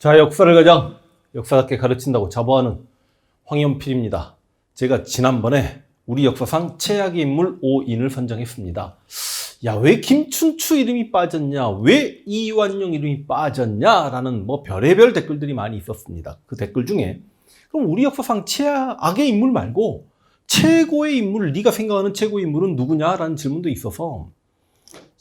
자, 역사를 가장 역사답게 가르친다고 자부하는 황현필입니다. 제가 지난번에 우리 역사상 최악의 인물 5인을 선정했습니다. 야, 왜 김춘추 이름이 빠졌냐? 왜 이완용 이름이 빠졌냐? 라는 별의별 댓글들이 많이 있었습니다. 그 댓글 중에 그럼 우리 역사상 최악의 인물 말고 최고의 인물, 네가 생각하는 최고의 인물은 누구냐? 라는 질문도 있어서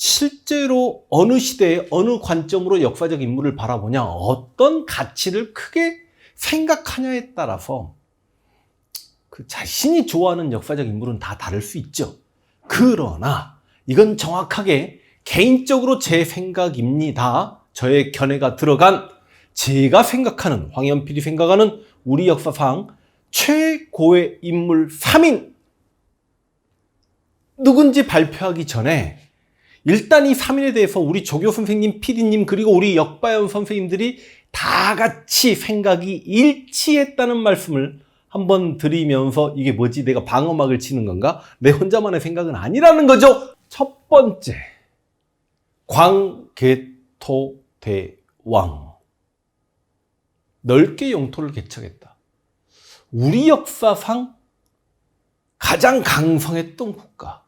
실제로 어느 시대에 어느 관점으로 역사적 인물을 바라보냐, 어떤 가치를 크게 생각하냐에 따라서 그 자신이 좋아하는 역사적 인물은 다 다를 수 있죠. 그러나 이건 정확하게 개인적으로 제 생각입니다. 저의 견해가 들어간 제가 생각하는, 황현필이 생각하는 우리 역사상 최고의 인물 3인 누군지 발표하기 전에 일단 이 3인에 대해서 우리 조교 선생님, PD님 그리고 우리 역바연 선생님들이 다 같이 생각이 일치했다는 말씀을 한번 드리면서 이게 뭐지? 내가 방어막을 치는 건가? 내 혼자만의 생각은 아니라는 거죠. 첫 번째, 광개토대왕. 넓게 영토를 개척했다. 우리 역사상 가장 강성했던 국가.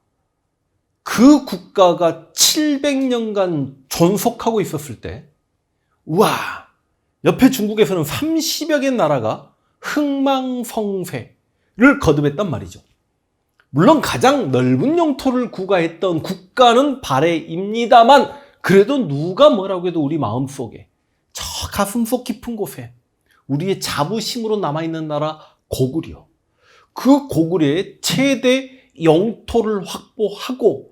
그 국가가 700년간 존속하고 있었을 때, 우와, 옆에 중국에서는 30여 개 나라가 흥망성쇠를 거듭했단 말이죠. 물론 가장 넓은 영토를 구가했던 국가는 발해입니다만, 그래도 누가 뭐라고 해도 우리 마음속에, 저 가슴속 깊은 곳에 우리의 자부심으로 남아있는 나라 고구려. 그 고구려의 최대 영토를 확보하고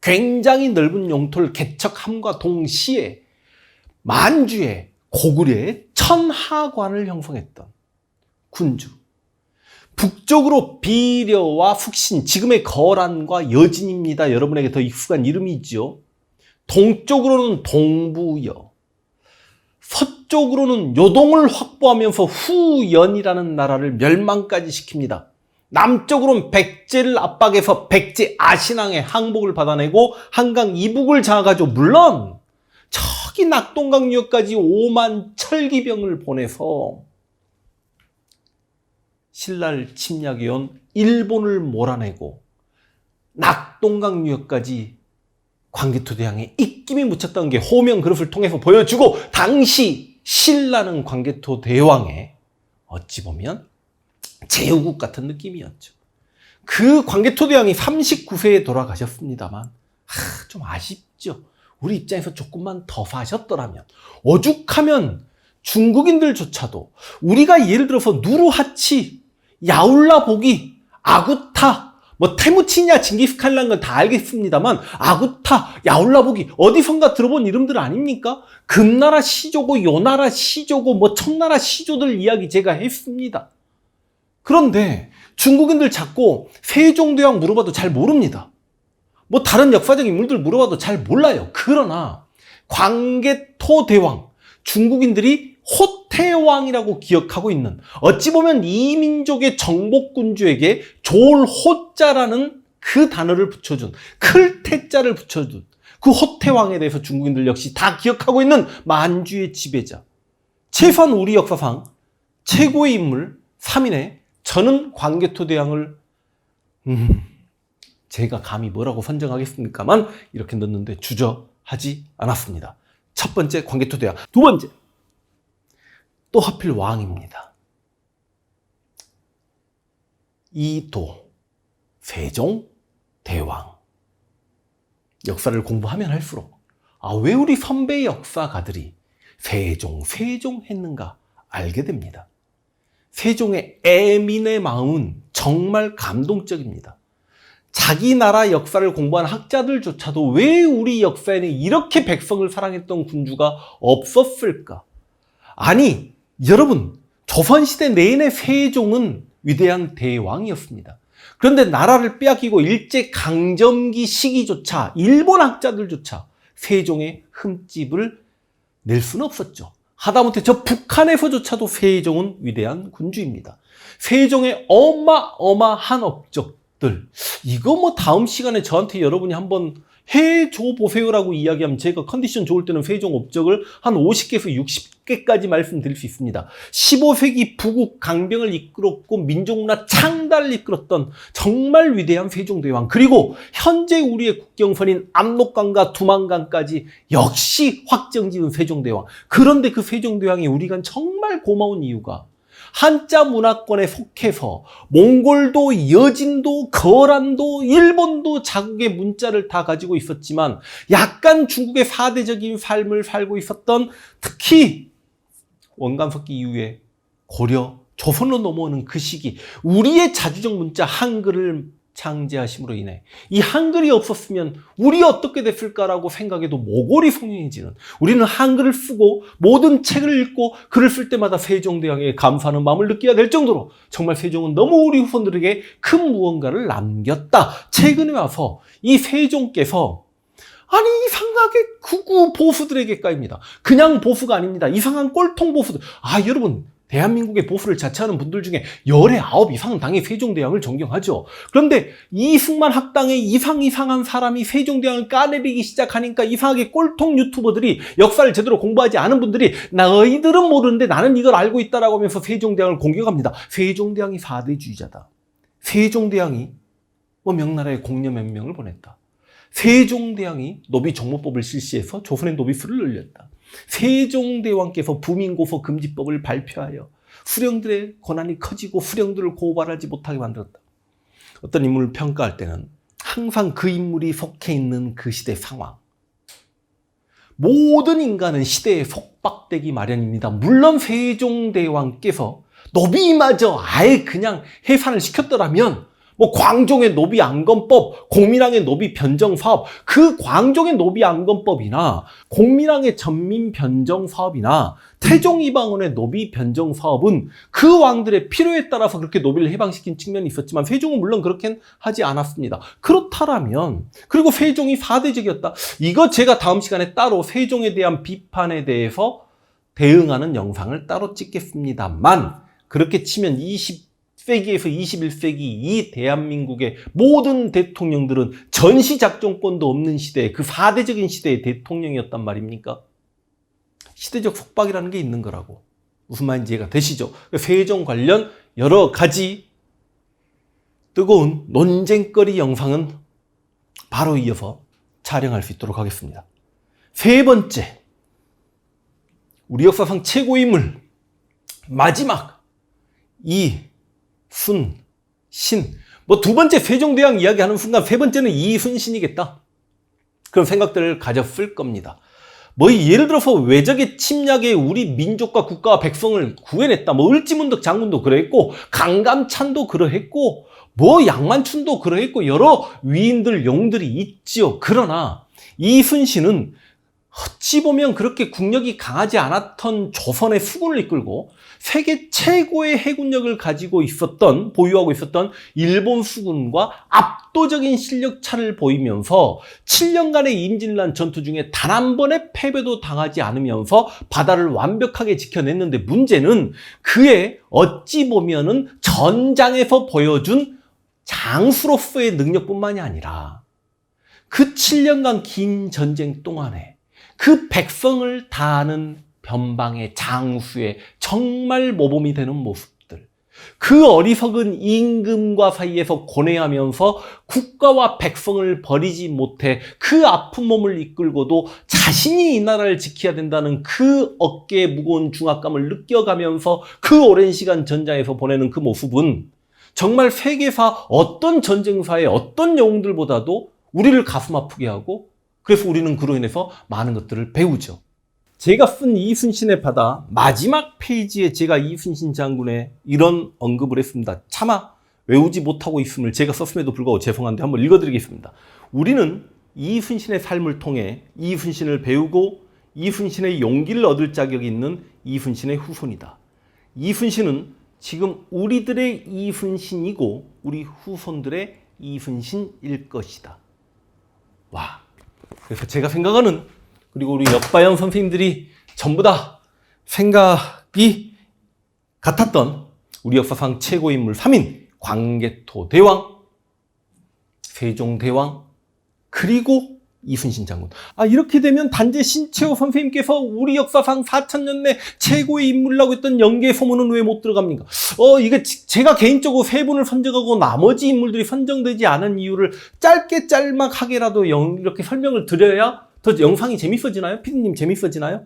굉장히 넓은 영토를 개척함과 동시에 만주에 고구려의 천하관을 형성했던 군주, 북쪽으로 비려와 숙신, 지금의 거란과 여진입니다. 여러분에게 더 익숙한 이름이죠. 동쪽으로는 동부여, 서쪽으로는 요동을 확보하면서 후연이라는 나라를 멸망까지 시킵니다. 남쪽으로는 백제를 압박해서 백제 아신왕의 항복을 받아내고 한강 이북을 장악하죠. 물론 저기 낙동강유역까지 5만 철기병을 보내서 신라를 침략해온 일본을 몰아내고 낙동강유역까지 광개토대왕의 입김이 묻혔다는 게 호명 그릇을 통해서 보여주고, 당시 신라는 광개토대왕의 어찌 보면 제후국 같은 느낌이었죠. 그 광개토대왕이 39세에 돌아가셨습니다만 좀 아쉽죠. 우리 입장에서 조금만 더 사셨더라면, 오죽하면 중국인들조차도 우리가 예를 들어서 누르하치, 야울라보기, 아구타, 테무치냐 징기스칸이라는 건 다 알겠습니다만 아구타, 야울라보기 어디선가 들어본 이름들 아닙니까? 금나라 시조고 요나라 시조고 청나라 시조들 이야기 제가 했습니다. 그런데 중국인들 자꾸 세종대왕 물어봐도 잘 모릅니다. 다른 역사적 인물들 물어봐도 잘 몰라요. 그러나 광개토대왕, 중국인들이 호태왕이라고 기억하고 있는, 어찌 보면 이 민족의 정복군주에게 졸호자라는 그 단어를 붙여준, 클태자를 붙여준 그 호태왕에 대해서 중국인들 역시 다 기억하고 있는 만주의 지배자. 최소한 우리 역사상 최고의 인물 3인에 저는 광개토대왕을 제가 감히 뭐라고 선정하겠습니까만 이렇게 넣는데 주저하지 않았습니다. 첫 번째 광개토대왕. 두 번째, 또 하필 왕입니다. 이도 세종대왕. 역사를 공부하면 할수록 왜 우리 선배 역사가들이 세종 했는가 알게 됩니다. 세종의 애민의 마음은 정말 감동적입니다. 자기 나라 역사를 공부한 학자들조차도 왜 우리 역사에는 이렇게 백성을 사랑했던 군주가 없었을까? 아니, 여러분, 조선시대 내내 세종은 위대한 대왕이었습니다. 그런데 나라를 빼앗기고 일제강점기 시기조차 일본 학자들조차 세종의 흠집을 낼 수는 없었죠. 하다못해 저 북한에서조차도 세종은 위대한 군주입니다. 세종의 어마어마한 업적들, 이거 다음 시간에 저한테 여러분이 한번 해줘 보세요라고 이야기하면 제가 컨디션 좋을 때는 세종 업적을 한 50개에서 60개까지 말씀드릴 수 있습니다. 15세기 부국 강병을 이끌었고 민족문화 창달을 이끌었던 정말 위대한 세종대왕, 그리고 현재 우리의 국경선인 압록강과 두만강까지 역시 확정지은 세종대왕. 그런데 그 세종대왕이 우리가 정말 고마운 이유가 한자 문화권에 속해서 몽골도, 여진도, 거란도, 일본도 자국의 문자를 다 가지고 있었지만 약간 중국의 사대적인 삶을 살고 있었던, 특히 원간석기 이후에 고려, 조선으로 넘어오는 그 시기, 우리의 자주적 문자 한글을 창제하심으로 인해 이 한글이 없었으면 우리 어떻게 됐을까라고 생각해도 모골이 송연해지는, 우리는 한글을 쓰고 모든 책을 읽고 글을 쓸 때마다 세종대왕에게 감사하는 마음을 느껴야 될 정도로 정말 세종은 너무 우리 후손들에게 큰 무언가를 남겼다. 최근에 와서 이 세종께서 아니 이상하게 극우 보수들에게 까입니다. 그냥 보수가 아닙니다. 이상한 꼴통 보수들. 여러분, 대한민국의 보수를 자처하는 분들 중에 19 이상은 당연히 세종대왕을 존경하죠. 그런데 이승만 학당에 이상한 사람이 세종대왕을 까내리기 시작하니까 이상하게 꼴통 유튜버들이, 역사를 제대로 공부하지 않은 분들이 너희들은 모르는데 나는 이걸 알고 있다라고 하면서 세종대왕을 공격합니다. 세종대왕이 사대주의자다. 세종대왕이 명나라에 공녀 몇 명을 보냈다. 세종대왕이 노비정모법을 실시해서 조선의 노비수를 늘렸다. 세종대왕께서 부민고소 금지법을 발표하여 수령들의 권한이 커지고 수령들을 고발하지 못하게 만들었다. 어떤 인물을 평가할 때는 항상 그 인물이 속해 있는 그 시대 상황, 모든 인간은 시대에 속박되기 마련입니다. 물론 세종대왕께서 노비마저 아예 그냥 해산을 시켰더라면 광종의 노비안건법, 공민왕의 노비변정사업, 그 광종의 노비안건법이나 공민왕의 전민변정사업이나 태종이방원의 노비변정사업은 그 왕들의 필요에 따라서 그렇게 노비를 해방시킨 측면이 있었지만 세종은 물론 그렇게는 하지 않았습니다. 그렇다면, 그리고 세종이 사대적이었다. 이거 제가 다음 시간에 따로 세종에 대한 비판에 대해서 대응하는 영상을 따로 찍겠습니다만, 그렇게 치면 20세기에서 21세기 이 대한민국의 모든 대통령들은 전시작전권도 없는 시대, 그 사대적인 시대의 대통령이었단 말입니까? 시대적 속박이라는 게 있는 거라고. 무슨 말인지 이해가 되시죠? 세종 관련 여러 가지 뜨거운 논쟁거리 영상은 바로 이어서 촬영할 수 있도록 하겠습니다. 세 번째, 우리 역사상 최고의 인물, 마지막 이순신. 두 번째 세종대왕 이야기하는 순간 세 번째는 이순신이겠다, 그런 생각들을 가졌을 겁니다. 예를 들어서 외적의 침략에 우리 민족과 국가와 백성을 구해냈다. 을지문덕 장군도 그랬고, 강감찬도 그러했고, 양만춘도 그러했고, 여러 위인들, 용들이 있지요. 그러나 이순신은 어찌 보면 그렇게 국력이 강하지 않았던 조선의 수군을 이끌고 세계 최고의 해군력을 가지고 있었던, 보유하고 있었던 일본 수군과 압도적인 실력 차를 보이면서 7년간의 임진란 전투 중에 단 한 번의 패배도 당하지 않으면서 바다를 완벽하게 지켜냈는데, 문제는 그의 어찌 보면은 전장에서 보여준 장수로서의 능력뿐만이 아니라 그 7년간 긴 전쟁 동안에 그 백성을 다하는 변방의 장수의 정말 모범이 되는 모습들, 그 어리석은 임금과 사이에서 고뇌하면서 국가와 백성을 버리지 못해 그 아픈 몸을 이끌고도 자신이 이 나라를 지켜야 된다는 그 어깨에 무거운 중압감을 느껴가면서 그 오랜 시간 전장에서 보내는 그 모습은 정말 세계사 어떤 전쟁사의 어떤 영웅들보다도 우리를 가슴 아프게 하고, 그래서 우리는 그로 인해서 많은 것들을 배우죠. 제가 쓴 이순신의 바다 마지막 페이지에 제가 이순신 장군의 이런 언급을 했습니다. 차마 외우지 못하고 있음을 제가 썼음에도 불구하고 죄송한데 한번 읽어드리겠습니다. 우리는 이순신의 삶을 통해 이순신을 배우고 이순신의 용기를 얻을 자격이 있는 이순신의 후손이다. 이순신은 지금 우리들의 이순신이고 우리 후손들의 이순신일 것이다. 와, 그래서 제가 생각하는, 그리고 우리 역바영 선생님들이 전부 다 생각이 같았던 우리 역사상 최고의 인물 3인 광개토 대왕, 세종대왕, 그리고 이순신 장군. 이렇게 되면 단재 신채호 선생님께서 우리 역사상 4000년 내 최고의 인물이라고 했던 영계 소문은 왜 못 들어갑니까? 이게 제가 개인적으로 세 분을 선정하고 나머지 인물들이 선정되지 않은 이유를 짧게 짤막하게라도 이렇게 설명을 드려야 더 영상이 재밌어지나요? 피디님 재밌어지나요?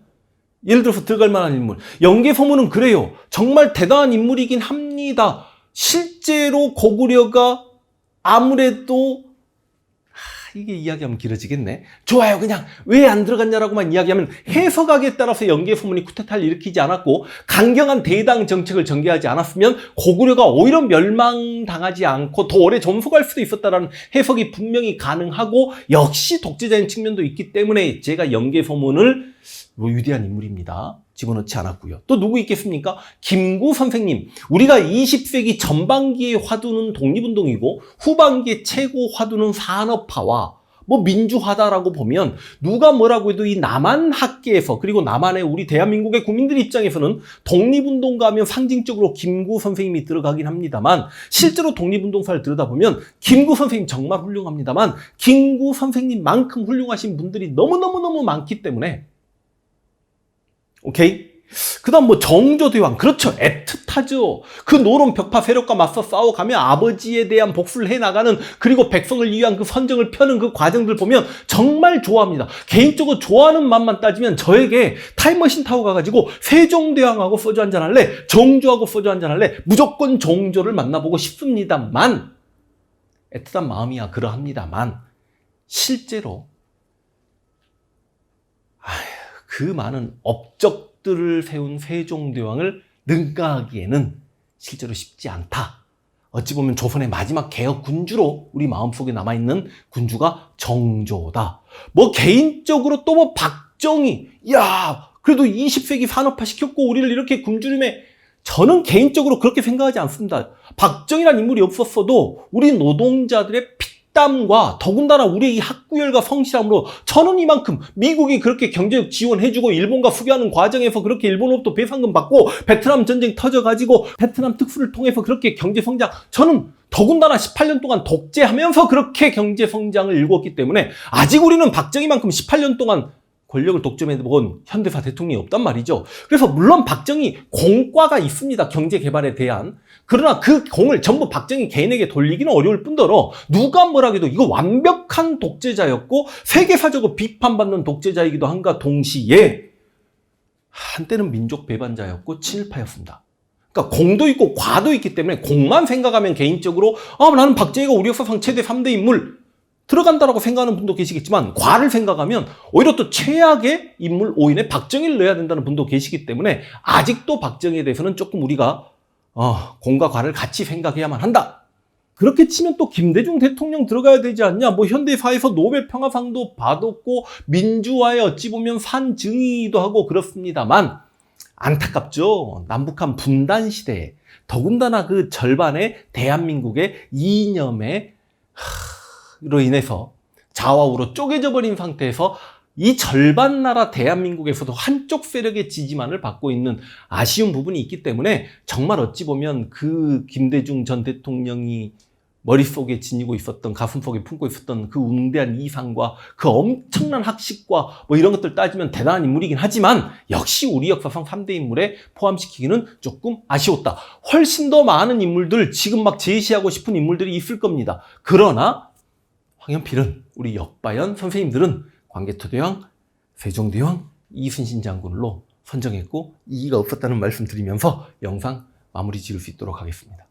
예를 들어서 들어갈 만한 인물. 영계 소문은 그래요. 정말 대단한 인물이긴 합니다. 실제로 고구려가 아무래도 이게 이야기하면 길어지겠네. 좋아요. 그냥 왜 안 들어갔냐라고만 이야기하면 해석하기에 따라서 영계 소문이 쿠데타를 일으키지 않았고 강경한 대당 정책을 전개하지 않았으면 고구려가 오히려 멸망당하지 않고 더 오래 존속할 수도 있었다라는 해석이 분명히 가능하고 역시 독재자인 측면도 있기 때문에 제가 영계 소문을 위대한 인물입니다. 집어넣지 않았고요. 또 누구 있겠습니까? 김구 선생님. 우리가 20세기 전반기의 화두는 독립운동이고 후반기의 최고 화두는 산업화와 민주화다라고 보면 누가 뭐라고 해도 이 남한 학계에서 그리고 남한의 우리 대한민국의 국민들 입장에서는 독립운동가 하면 상징적으로 김구 선생님이 들어가긴 합니다만 실제로 독립운동사를 들여다보면 김구 선생님 정말 훌륭합니다만 김구 선생님만큼 훌륭하신 분들이 너무너무너무 많기 때문에 오케이? 그 다음 정조대왕. 그렇죠. 애틋하죠. 그 노론 벽파 세력과 맞서 싸워가며 아버지에 대한 복수를 해나가는 그리고 백성을 위한 그 선정을 펴는 그 과정들 보면 정말 좋아합니다. 개인적으로 좋아하는 맛만 따지면 저에게 타임머신 타고 가가지고 세종대왕하고 소주 한잔 할래? 정조하고 소주 한잔 할래? 무조건 정조를 만나보고 싶습니다만 애틋한 마음이야 그러합니다만 실제로 그 많은 업적들을 세운 세종대왕을 능가하기에는 실제로 쉽지 않다. 어찌 보면 조선의 마지막 개혁 군주로 우리 마음속에 남아있는 군주가 정조다. 개인적으로 또 박정희. 그래도 20세기 산업화 시켰고 우리를 이렇게 굶주림에 저는 개인적으로 그렇게 생각하지 않습니다. 박정희란 인물이 없었어도 우리 노동자들의 땀과 더군다나 우리의 이 학구열과 성실함으로 저는 이만큼 미국이 그렇게 경제적 지원해주고 일본과 수교하는 과정에서 그렇게 일본으로부터 배상금 받고 베트남 전쟁 터져가지고 베트남 특수를 통해서 그렇게 경제성장 저는 더군다나 18년 동안 독재하면서 그렇게 경제성장을 일구었기 때문에 아직 우리는 박정희만큼 18년 동안 권력을 독점해본 현대사 대통령이 없단 말이죠. 그래서 물론 박정희 공과가 있습니다. 경제개발에 대한. 그러나 그 공을 전부 박정희 개인에게 돌리기는 어려울 뿐더러 누가 뭐라 해도 이거 완벽한 독재자였고 세계사적으로 비판받는 독재자이기도 한가 동시에 한때는 민족 배반자였고 친일파였습니다. 그러니까 공도 있고 과도 있기 때문에 공만 생각하면 개인적으로 나는 박정희가 우리 역사상 최대 3대 인물 들어간다라고 생각하는 분도 계시겠지만 과를 생각하면 오히려 또 최악의 인물 5인에 박정희를 넣어야 된다는 분도 계시기 때문에 아직도 박정희에 대해서는 조금 우리가 공과 과를 같이 생각해야만 한다. 그렇게 치면 또 김대중 대통령 들어가야 되지 않냐. 현대사에서 노벨 평화상도 받았고 민주화에 어찌 보면 산증이기도 하고 그렇습니다만 안타깝죠. 남북한 분단 시대에 더군다나 그 절반의 대한민국의 이념에 로 인해서 좌우로 쪼개져 버린 상태에서 이 절반 나라 대한민국에서도 한쪽 세력의 지지만을 받고 있는 아쉬운 부분이 있기 때문에 정말 어찌 보면 그 김대중 전 대통령이 머릿속에 지니고 있었던 가슴속에 품고 있었던 그 웅대한 이상과 그 엄청난 학식과 이런 것들 따지면 대단한 인물이긴 하지만 역시 우리 역사상 3대 인물에 포함시키기는 조금 아쉬웠다. 훨씬 더 많은 인물들 지금 막 제시하고 싶은 인물들이 있을 겁니다. 그러나 황현필은 우리 역바연 선생님들은 광개토대왕, 세종대왕, 이순신 장군으로 선정했고 이의가 없었다는 말씀 드리면서 영상 마무리 지을 수 있도록 하겠습니다.